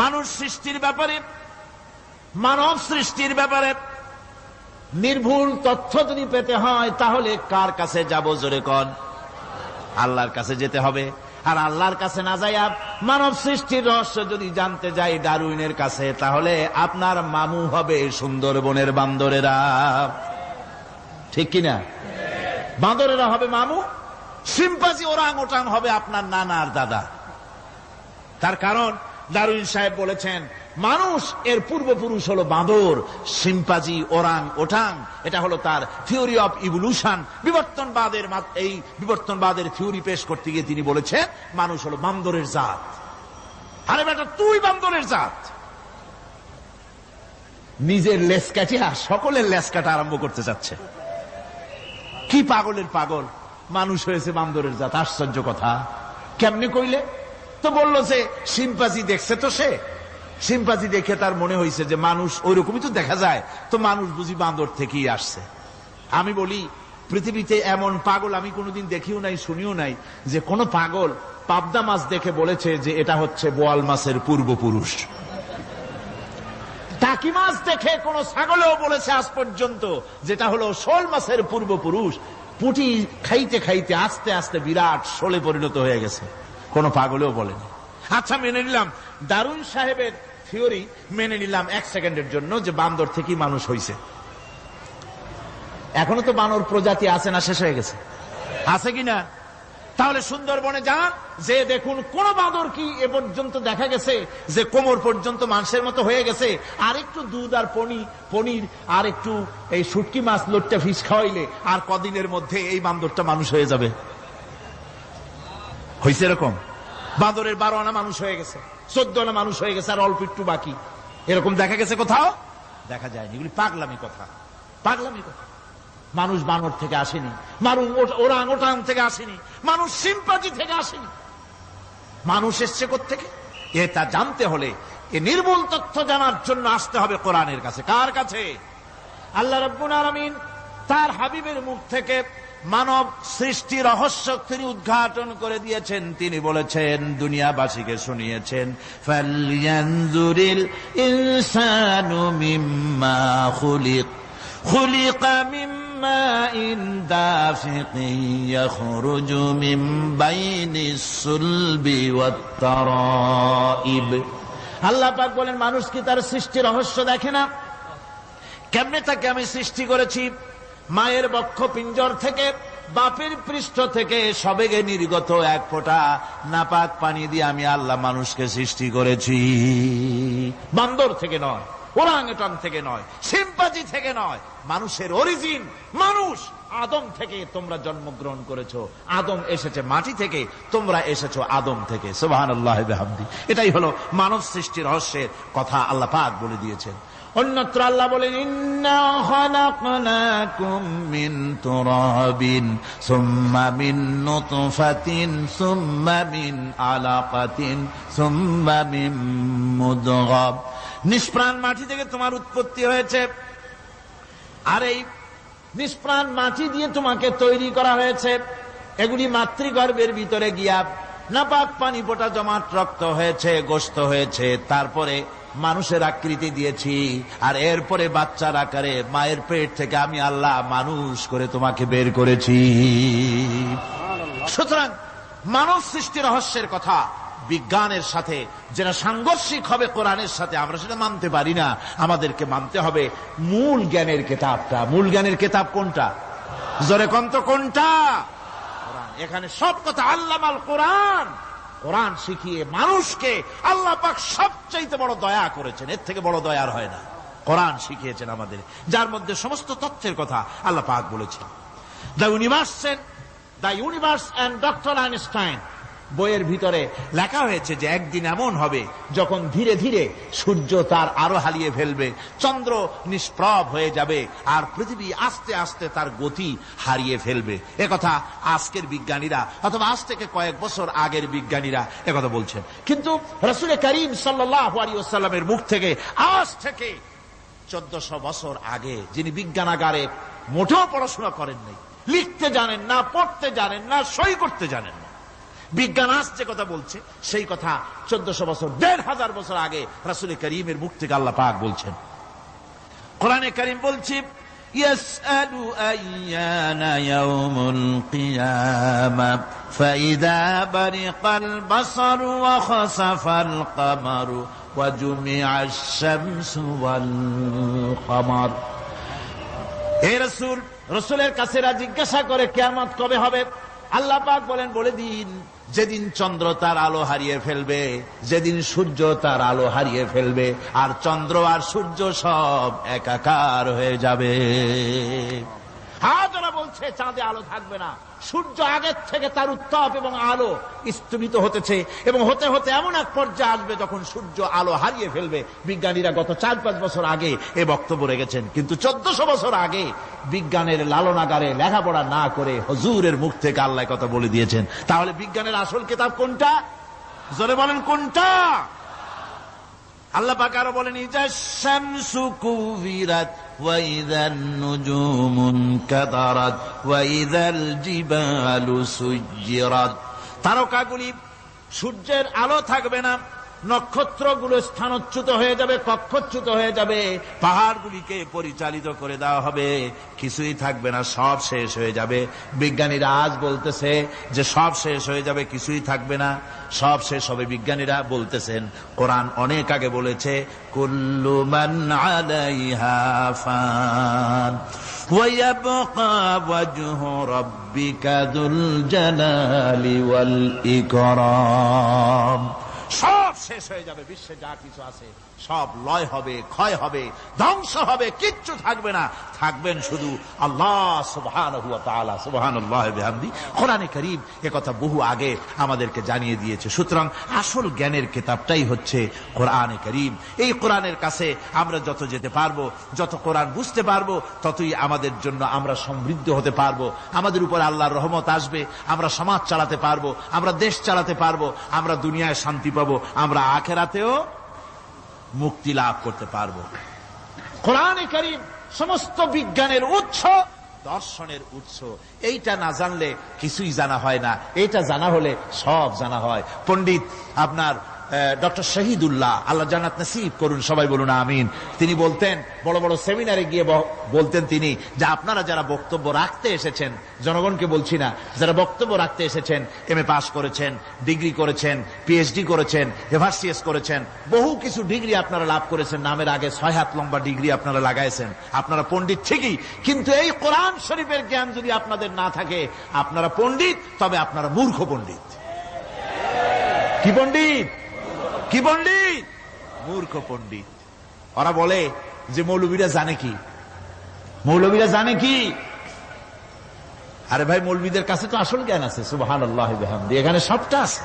মানুষ সৃষ্টির ব্যাপারে, মানব সৃষ্টির ব্যাপারে নির্ভুল তথ্য যদি পেতে হয় তাহলে কার কাছে যাব? জোরে কোন? আল্লাহর কাছে যেতে হবে। আর আল্লাহর কাছে না যাইয়া মানব সৃষ্টির রহস্য যদি জানতে যাই ডারউইনের কাছে, তাহলে আপনার মামু হবে সুন্দরবনের বান্দরেরা। ঠিক কিনা? বান্দরেরা হবে মামু, সিম্পাজি ওরাং ওটাং হবে আপনার নানার দাদা। তার কারণ ডারউইন সাহেব বলেছেন মানুষ এর পূর্বপুরুষ হলো বাঁদর, সিম্পাজি, ওরাং ওটাং। এটা হলো তার থিওরি অফ ইভলিউশন। এই বিবর্তনবাদের থিওরি পেশ করতে গিয়ে তিনি বলেছেন মানুষ হলো বান্দরের জাত। আরে বেটা, তুই বান্দরের জাত। নিজের লেজ কাটিয়া সকলের লেজ কাটা আরম্ভ করতে যাচ্ছে। কি পাগলের পাগল, মানুষ হয়েছে বান্দরের জাত। আশ্চর্য কথা। কেমনে কইলে? তো বললো যে সিম্পাজি দেখছে, তো সে সিম্পাজি দেখে তার মনে হয়েছে যে মানুষ ওইরকমই তো দেখা যায়, তো মানুষ বুঝি বান্দর থেকেই আসছে। আমি বলি পৃথিবীতে এমন পাগল আমি কোনোদিন দেখিও নাই, শুনিও নাই যে কোন পাগল পাবদা মাছ দেখে বলেছে যে এটা হচ্ছে বোয়াল মাছের পূর্বপুরুষ। টাকি মাছ দেখে কোন ছাগলেও বলেছে আজ পর্যন্ত যেটা হলো শোল মাছের পূর্বপুরুষ। পুঁটি খাইতে খাইতে আস্তে আস্তে বিরাট শোলে পরিণত হয়ে গেছে, কোন পাগলেও বলেনি। আচ্ছা, মেনে নিলাম ডারউইন সাহেবের থিওরি, মেনে নিলাম এক সেকেন্ডের জন্য যে বান্দর থেকেই মানুষ হয়েছে। এখনো তো বানর প্রজাতি আছে না শেষ হয়ে গেছে? আছে কিনা? তাহলে সুন্দরবনে যান, যে দেখুন কোন বাঁদর কি এ পর্যন্ত দেখা গেছে যে কোমর পর্যন্ত মানুষের মতো হয়ে গেছে? আর একটু দুধ আর পনির আর একটু এই শুটকি মাছ লোট্টা ফিশ খাওয়াইলে আর কদিনের মধ্যে এই বান্দরটা মানুষ হয়ে যাবে। হয়েছে এরকম? বাঁদরের 12 আনা মানুষ হয়ে গেছে, 14 আনা মানুষ হয়ে গেছে, আর অল্প একটু বাকি। এরকম দেখা গেছে কোথাও? দেখা যায়নি। এগুলি পাগলামি কথা, পাগলামি কথা। মানুষ বানর থেকে আসেনি, মানুষ ওরাং ওটাং থেকে আসেনি, মানুষ সিম্পাজি থেকে আসেনি। মানুষ এসছে কোত্থেকে? এটা জানতে হলে এ নির্মূল তথ্য জানার জন্য আসতে হবে কোরআনের কাছে। কার কাছে? আল্লাহ রাব্বুল আলামিন তার হাবিবের মুখ থেকে মানব সৃষ্টি রহস্য তিনি উদ্ঘাটন করে দিয়েছেন। তিনি বলেছেন, দুনিয়াবাসীকে শুনিয়েছেন, ফালয়ানজুরিল ইনসানু মিম্মা খুলিকা মিম্মা ইন দাফিকিন ইয়াখরুজু মিন বাইনিস সুলবি ওয়াত তারাইব। আল্লাহ পাক বলেন, মানুষ কি তার সৃষ্টি রহস্য দেখে না? কেমনে তাকে আমি সৃষ্টি করেছি? মায়ের বক্ষ পিঞ্জর থেকে, বাপের পৃষ্ঠ থেকে সবেগে নির্গত এক ফোঁটা নাপাক পানি দিয়ে আমি আল্লাহ মানুষকে সৃষ্টি করেছি। বান্দর থেকে নয়, ওরাংওটাং থেকে নয়, সিম্পাজি থেকে নয়। মানুষের অরিজিন মানুষ। আদম থেকে তোমরা জন্মগ্রহণ করেছো, আদম এসেছে মাটি থেকে, তোমরা এসেছো আদম থেকে। সুবহানাল্লাহ ওয়া বিহামদি। এটাই হলো মানব সৃষ্টির রহস্যের কথা আল্লাহ পাক বলে দিয়েছেন। অন্যত্র আল্লাহ বলেন, ইন্না খালাকনাকুম মিন তুরাবিন সুম্মা মিন নুতফাতিন সুম্মা মিন আলাকাতিন সুম্মা মিন মুদগাহ। নিষ্প্রাণ মাটি থেকে তোমার উৎপত্তি হয়েছে, আর এই নিষ্প্রাণ মাটি দিয়ে তোমাকে তৈরি করা হয়েছে। এগুলি মাতৃগর্ভের ভিতরে গিয়া নাপাক পানি ফোঁটা জমাট রক্ত হয়েছে, গোশত হয়েছে, তারপরে মানুষের আকৃতি দিয়েছি, আর এরপরে বাচ্চার আকারে মায়ের পেট থেকে আমি আল্লাহ মানুষ করে তোমাকে বের করেছি। সুতরাং মানব সৃষ্টি রহস্যের কথা বিজ্ঞানের সাথে যেটা সাংঘর্ষিক হবে কোরআনের সাথে, আমরা সেটা মানতে পারি না। আমাদেরকে মানতে হবে মূল জ্ঞানের কেতাবটা। মূল জ্ঞানের কেতাব কোনটা? জোরে কন্ত কোনটা? কোরআন। এখানে সব কথা আল্লামাল কোরআন। কোরআন শিখিয়ে মানুষকে আল্লাহ পাক সবচাইতে বড় দয়া করেছেন, এর থেকে বড় দয়া আর হয় না। কোরআন শিখিয়েছেন আমাদের, যার মধ্যে সমস্ত তথ্যের কথা আল্লাহ পাক বলেছেন। The universe and doctor Einstein বইয়ের ভিতরে লেখা হয়েছে যে একদিন এমন হবে যখন ধীরে ধীরে সূর্য তার আরো হারিয়ে ফেলবে, চন্দ্র নিষ্প্রভ হয়ে যাবে, আর পৃথিবী আস্তে আস্তে তার গতি হারিয়ে ফেলবে। একথা আজকের বিজ্ঞানীরা অথবা আজ থেকে কয়েক বছর আগের বিজ্ঞানীরা একথা বলছেন। কিন্তু রাসূল করিম সাল্লাল্লাহু আলাইহি ওয়াসাল্লামের মুখ থেকে আজ থেকে 1400 বছর আগে, যিনি বিজ্ঞানাগারে মোটেও পড়াশোনা করেন নাই, লিখতে জানেন না, পড়তে জানেন না, সই করতে জানেন না, বিজ্ঞান আজ যে কথা বলছে সেই কথা 1400 বছর 1500 বছর আগে রাসূল করিমের মুখ থেকে আল্লাহ পাক বলছেন। কোরআনে কারীম বলছে ইয়াসআলু আইয়ানা ইয়াউমুল কিয়ামা ফাইযা বারিকাল বাসারু ওয়া খাসাফাল কামারু ওয়া জুমিআশ শামসু ওয়াল কামার। হে রাসূল, রাসূলের কাছে জিজ্ঞাসা করে কিয়ামত কবে হবে? আল্লাহ পাক বলেন, বলে দিন যেদিন চন্দ্র তার আলো হারিয়ে ফেলবে, যেদিন সূর্য তার আলো হারিয়ে ফেলবে, আর চন্দ্র আর সূর্য সব একাকার হয়ে যাবে। হাজারা বলছে চাঁদে আলো থাকবে না, সূর্য আগের থেকে তার উত্তাপ এবং আলো স্তমিত হতেছে এবং হতে হতে এমন এক পর্যায়ে আসবে যখন সূর্য আলো হারিয়ে ফেলবে। বিজ্ঞানীরা গত 4-5 বছর আগে এ বক্তব্য রেখেছেন, কিন্তু 1400 বছর আগে বিজ্ঞানের লালনাগারে লেখাপড়া না করে হুজুরের মুখ থেকে আল্লাহ কথা বলে দিয়েছেন। তাহলে বিজ্ঞানের আসল কিতাব কোনটা? জোরে বলেন কোনটা? আল্লাহ পাক আরো বলেন ইজা শামসু কুবিরাত ওয়া ইযান নুজুমুন কাদারাত ওয়া ইযাল জিবালু সুজ্জিরাত। তারকাগুলি, সূর্যের আলো থাকবে না, নক্ষত্রগুলো স্থানচ্যুত হয়ে যাবে, কক্ষচ্যুত হয়ে যাবে, পাহাড়গুলিকে পরিচালিত করে দেওয়া হবে, কিছুই থাকবে না, সব শেষ হয়ে যাবে। বিজ্ঞানীরা আজ বলতেছে যে সব শেষ হয়ে যাবে, কিছুই থাকবে না, সব শেষ হবে। বিজ্ঞানীরা বলতেছেন, কোরআন অনেক আগে বলেছে কুল্লু মান আলাইহা ফান ওয়া ইয়াবকা ওয়াজহু রাব্বিকা যুল জালালি ওয়াল ইকরাম। সব শেষ হয়ে যাবে, বিশ্বে যা কিছু আছে সব লয় হবে, ক্ষয় হবে, ধ্বংস হবে, কিচ্ছু থাকবে না, থাকবেন শুধু আল্লাহ সুবহানাহু ওয়া তাআলা। সুবহানাল্লাহি ওয়া বিহামদি। কোরআনে কারীম একথা বহু আগে আমাদেরকে জানিয়ে দিয়েছে। সুতরাং আসল জ্ঞানের কিতাবটাই হচ্ছে কোরআনে কারীম। এই কোরআনের কাছে আমরা যত যেতে পারবো, যত কোরআন বুঝতে পারবো, ততই আমাদের জন্য আমরা সমৃদ্ধ হতে পারবো, আমাদের উপর আল্লাহর রহমত আসবে, আমরা সমাজ চালাতে পারবো, আমরা দেশ চালাতে পারবো, আমরা দুনিয়ায় শান্তি পাবো, আমরা আখিরাতেও মুক্তি লাভ করতে পারবো। কোরআনে কারীম সমস্ত বিজ্ঞানের উৎস, দর্শনের উৎস। এইটা না জানলে কিছুই জানা হয় না, এটা জানা হলে সব জানা হয়। পণ্ডিত আপনার ডক্টর শহীদুল্লাহ, আল্লাহ জান্নাত নসিব করুন, সবাই বলুন আমিন। তিনি বলতেন, বড় বড় সেমিনারে গিয়ে বলতেন তিনি, যে আপনারা যারা বক্তব্য রাখতে এসেছেন, জনগণকে বলছি না, যারা বক্তব্য রাখতে এসেছেন, এমএ পাস করেছেন, ডিগ্রি করেছেন, পিএইচডি করেছেন, এভারসিএস করেছেন, বহু কিছু ডিগ্রি আপনারা লাভ করেছেন, নামের আগে 6 হাত লম্বা ডিগ্রি আপনারা লাগাইছেন, আপনারা পণ্ডিত ঠিকই, কিন্তু এই কোরআন শরীফের জ্ঞান যদি আপনাদের না থাকে, আপনারা পণ্ডিত, তবে আপনারা মূর্খ পণ্ডিত। কি পণ্ডিত? কি পণ্ডিত? মূর্খ পণ্ডিত। ওরা বলে যে মৌলবীরা জানে কি, মৌলবীরা জানে কি? আরে ভাই, মৌলবীদের কাছে তো আসল জ্ঞান আছে। সুবহানাল্লাহি ওয়া বিহামদি। এখানে সবটা আছে।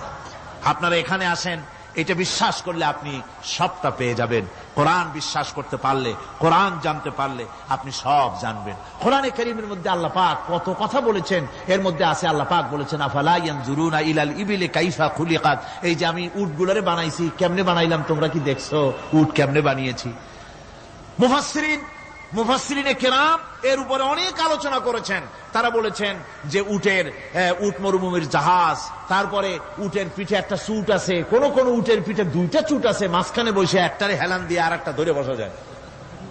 আপনারা এখানে আসেন, এটা বিশ্বাস করলে আপনি সবটা পেয়ে যাবেন। কোরআন বিশ্বাস করতে পারলে, কোরআন জানতে পারলে আপনি সব জানবেন। কোরআনে কারীমের মধ্যে আল্লাহ পাক কত কথা বলেছেন। এর মধ্যে আছে আল্লাহ পাক বলেছেন আফালা ইয়ানজুরুনা ইলাল ইবিলি কাইফা খুলিকাত। এই যে আমি উটগুলোরে বানাইছি, কেমনে বানাইলাম তোমরা কি দেখছো? উট কেমনে বানিয়েছি? মুফাসসিরিনে কেরাম এর উপরে অনেক আলোচনা করেছেন। তারা বলেছেন যে উট মরুভূমির জাহাজ, তারপরে উটের পিঠে একটা চুট আছে, কোন কোন উটের পিঠে 2টা চুট আছে, মাঝখানে বসে একটারে হেলান দিয়ে আর একটা ধরে বসা যায়।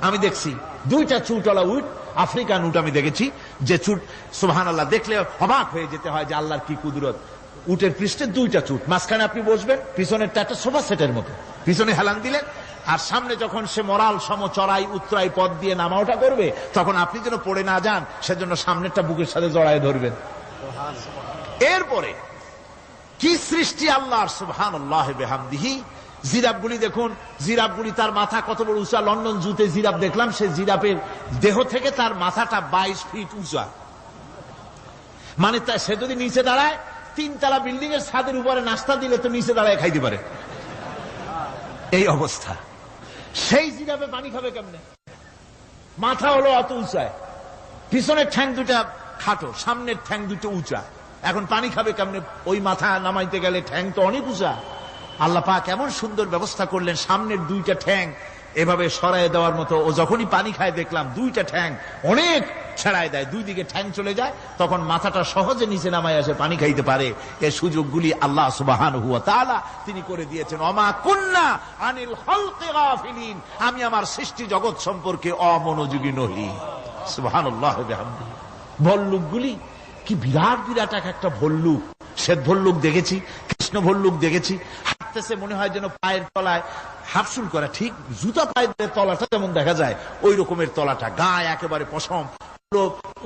আমি দেখছি 2টা চুটওয়ালা উট, আফ্রিকান উট আমি দেখেছি, যে চুট সুবহানাল্লাহ দেখলে অবাক হয়ে যেতে হয় যে আল্লাহর কি কুদরত। উটের পৃষ্ঠে 2টা চুট, মাঝখানে আপনি বসবেন, পিছনেরটা একটা সোফা সেটের মতো, পিছনে হেলান দিলেন, আর সামনে যখন সে মরাল সম চড়াই উত্তরাই পথ দিয়ে নামা ওঠা করবে, তখন আপনি যেন পড়ে না যান সেজন্য সামনেরটা বুকের সাথে জড়ায় ধরবেন। এরপরে কি সৃষ্টি আল্লাহর, সুবহানাল্লাহি ওয়া বিহামদিহি। জিরাফগুলি দেখুন, জিরাফগুলি তার মাথা কত বড় উঁচা। লন্ডন জুতে জিরাফ দেখলাম, সে জিরাফের দেহ থেকে তার মাথাটা 22 ফিট উঁচা। মানে সে যদি নিচে দাঁড়ায়, 3 তলা বিল্ডিং এর ছাদের উপরে নাস্তা দিলে তো নিচে দাঁড়ায় খাইতে পারে, এই অবস্থা। সেই জিরাফে পানি খাবে কেমনে? মাথা হলো অত উঁচায়, পিছনের ঠ্যাং 2টা খাটো, সামনের ঠ্যাং 2টো উঁচা, এখন পানি খাবে কেমনে? ওই মাথা নামাইতে গেলে ঠ্যাং তো অনেক উঁচা। আল্লাহ পাক এমন সুন্দর ব্যবস্থা করলেন, সামনের 2টা ঠ্যাং এভাবে সরায় দেওয়ার মতো। ও যখনই পানি খায় দেখলাম 2টা ঠ্যাং অনেক ছেড়ায় দেয়, দুই দিকে ঠ্যাং চলে যায়, তখন মাথাটা সহজে নিচে নামায় আসে, পানি খাইতে পারে। এই সুযোগগুলি আল্লাহ সুবহানাহু ওয়া তাআলা তিনি করে দিয়েছেন। ওমা কুন্না আনিল খালকি গাফিলিন, আমি আমার সৃষ্টি জগৎ সম্পর্কে অমনোযোগী নহি। সুবহানাল্লাহ ওয়া বিহামদিহি। ভল্লুকগুলি কি বিরাট বিরাট একটা ভল্লুক, শ্বেত ভল্লুক দেখেছি, কৃষ্ণ ভল্লুক দেখেছি, হাঁটতেছে মনে হয় যেন পায়ের তলায় হাফসুল করা, ঠিক জুতা পায়ের তলাটা যেমন দেখা যায় ওই রকমের তলাটা, গায়ে একেবারে পশম।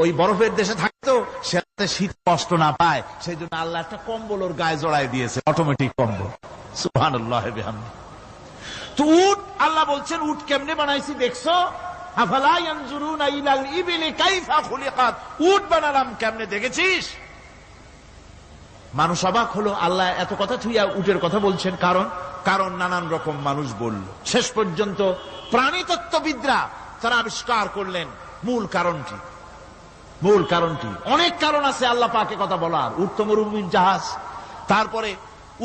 ওই বরফের দেশে থাকতো, সেটাতে শীত কষ্ট না পায় সেই জন্য আল্লাহ একটা কম্বল ওর গায়ে জড়াই দিয়েছে, অটোমেটিক কম্বল। সুবহানাল্লাহ ওয়া বিহামদিহি। তো উট, আল্লাহ বলছেন উট কেমনে বানাইছি দেখছো? আফালা ইয়ানজুরুনা ইলাল ইবিলি কাইফা খুলিকাত, উট বানালাম কেমনে দেখেছিস? মানুষ অবাক হলো, আল্লাহ এত কথা থুইয়া উটের কথা বলছেন, কারণ নানান রকম মানুষ বলল। শেষ পর্যন্ত প্রাণীতত্ত্ববিদরা তারা আবিষ্কার করলেন মূল কারণটি। অনেক কারণ আছে আল্লাহ পাকে কথা বলার। উট তো মরুভূমির জাহাজ, তারপরে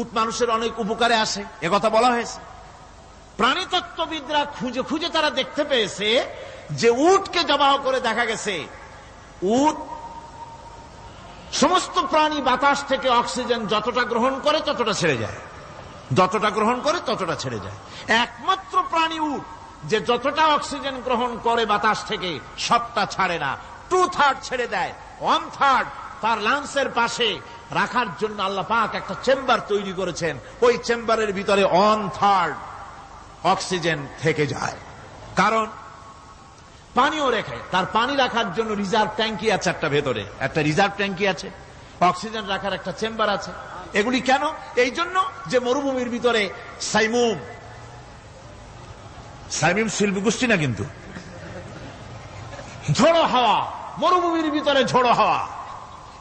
উট মানুষের অনেক উপকারে আসে, একথা বলা হয়েছে। প্রাণীতত্ত্ববিদরা খুঁজে খুঁজে তারা দেখতে পেয়েছে যে উটকে জবাহ করে দেখা গেছে উট সমস্ত প্রাণী বাতাস থেকে অক্সিজেন যতটা গ্রহণ করে ততটা ছেড়ে যায়, একমাত্র প্রাণী উট যে যতটা অক্সিজেন গ্রহণ করে বাতাস থেকে সবটা ছাড়ে না, 2/3 ছেড়ে দেয়, 1/3 তার লাংসের পাশে রাখার জন্য আল্লাহ পাক একটা চেম্বার তৈরি করেছেন। ওই চেম্বারের ভিতরে 1/3 অক্সিজেন থেকে যায়, কারণ পানিও রেখে, তার পানি রাখার জন্য রিজার্ভ ট্যাঙ্কি আছে, একটা রিজার্ভ ট্যাঙ্কি আছে, অক্সিজেন রাখার একটা চেম্বার আছে। এগুলি কেন? এই জন্য যে মরুভূমির ভিতরে সাইমুম শিল্পী গোষ্ঠী না, কিন্তু ঝোড়ো হাওয়া, মরুভূমির ভিতরে ঝোড়ো হাওয়া,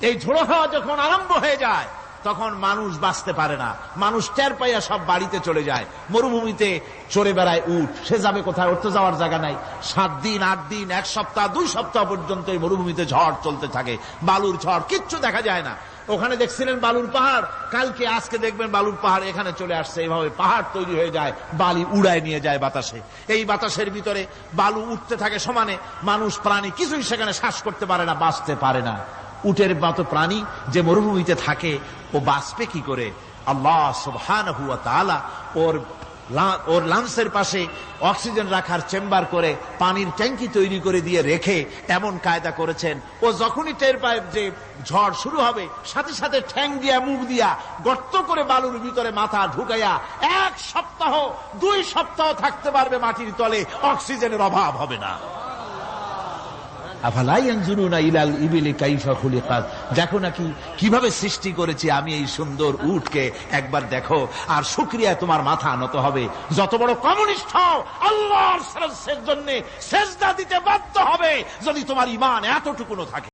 এই ঝোড়ো হাওয়া যখন আরম্ভ হয়ে যায় তখন মানুষ বাঁচতে পারে না, মানুষ টের পাইয়া সব বাড়িতে চলে যায়। মরুভূমিতে চড়ে বেড়ায় উট, সে যাবে কোথায়? ওর তো যাওয়ার জায়গা নাই। 7 দিন 8 দিন 1 সপ্তাহ 2 সপ্তাহ পর্যন্ত এই মরুভূমিতে ঝড় চলতে থাকে, বালুর ঝড়, কিচ্ছু দেখা যায় না। ওখানে দেখছিলেন বালুর পাহাড়, কালকে আজকে দেখবেন বালুর পাহাড় এখানে চলে আসছে। এইভাবে পাহাড় তৈরি হয়ে যায়, বালি উড়ায় নিয়ে যায় বাতাসে। এই বাতাসের ভিতরে বালু উঠতে থাকে সমানে, মানুষ প্রাণী কিছুই সেখানে শ্বাস করতে পারে না, বাঁচতে পারে না। উটের মতো প্রাণী যে মরুভূমিতে থাকে ও বাঁচবে কি করে? আল্লাহ সুবহানাহু ওয়া তাআলা ওর লাংসের পাশে অক্সিজেন রাখার চেম্বার করে পানির ট্যাঙ্কি তৈরি করে দিয়ে রেখে এমন কায়দা করেছেন, ও যখনই টের পায় যে ঝড় শুরু হবে, সাথে সাথে ঠ্যাং দিয়া মুখ দিয়া গর্ত করে বালুর ভিতরে মাথা ঢুকাইয়া 1 সপ্তাহ 2 সপ্তাহ থাকতে পারবে মাটির তলে, অক্সিজেনের অভাব হবে না। আফালা ইয়ানজুরুনা ইলাল ইবিলি কাইফা খুলিকাত, দেখো নাকি কিভাবে সৃষ্টি করেছি আমি এই সুন্দর উটকে, একবার দেখো, আর শুকরিয়া তোমার মাথা নত হবে। যত বড় কমিউনিস্ট হও, আল্লাহর জন্য সেজদা দিতে বাধ্য হবে যদি তোমার ঈমান এতটুকুনো থাকে।